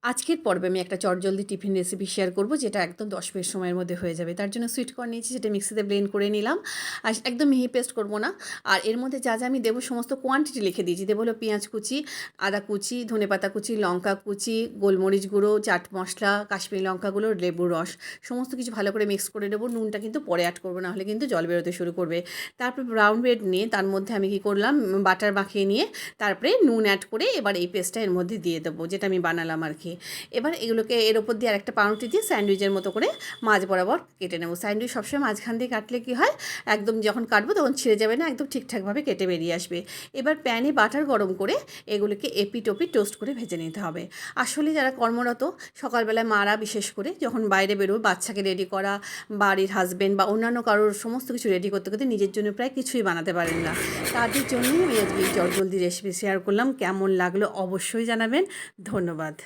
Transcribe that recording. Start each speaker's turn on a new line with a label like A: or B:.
A: আজকের পর্বে আমি একটা চটজলদি টিফিন রেসিপি শেয়ার করব, যেটা একদম 10 মিনিট সময়ের মধ্যে হয়ে যাবে। তার জন্য সুইট কর্ন নিয়েছি, সেটা মিক্সিতে ব্লেন্ড করে নিলাম। আর একদম মিহি পেস্ট করব না। আর এর মধ্যে যা যা আমি দেবো সমস্ত কোয়ান্টিটি লিখে দিয়েছি। দেবো হলো পেঁয়াজ কুচি, আদা কুচি, ধনেপাতা কুচি, লঙ্কা কুচি, গোলমরিচ গুঁড়ো, চাট মশলা, কাশ্মীরি লঙ্কা গুঁড়ো, লেবুর রস, সমস্ত কিছু ভালো করে মিক্স করে দেবো। নুনটা কিন্তু পরে অ্যাড করবো, না হলে কিন্তু জল বেরোতে শুরু করবে। তারপর ব্রাউন ব্রেড নিয়ে তার মধ্যে আমি কী করলাম, বাটার মাখিয়ে নিয়ে তারপরে নুন অ্যাড করে এবার এই পেস্টটা এর মধ্যে দিয়ে দেবো, যেটা আমি বানালাম আর কি। এবার এগুলোকে এর ওপর দিয়ে আরেকটা পাউরুটি দিয়ে স্যান্ডউইচের মতো করে মাঝ বরাবর কেটে নেব। স্যান্ডউইচ সবসময় মাঝখান দিয়ে কাটলে কী হয়, একদম যখন কাটবো তখন ছিঁড়ে যাবে না, একদম ঠিকঠাকভাবে কেটে বেরিয়ে আসবে। এবার প্যানে বাটার গরম করে এগুলোকে এপিট ওপিট টোস্ট করে ভেজে নিতে হবে। আসলে যারা কর্মরত, সকালবেলায় মারা বিশেষ করে যখন বাইরে বেরোবে, বাচ্চাকে রেডি করা, বাড়ির হাজবেন্ড বা অন্যান্য কারোর সমস্ত কিছু রেডি করতে করতে নিজের জন্য প্রায় কিছুই বানাতে পারেন না। তাদের জন্যই আমি আজকে এই জলদি রেসিপি শেয়ার করলাম। কেমন লাগলো অবশ্যই জানাবেন। ধন্যবাদ।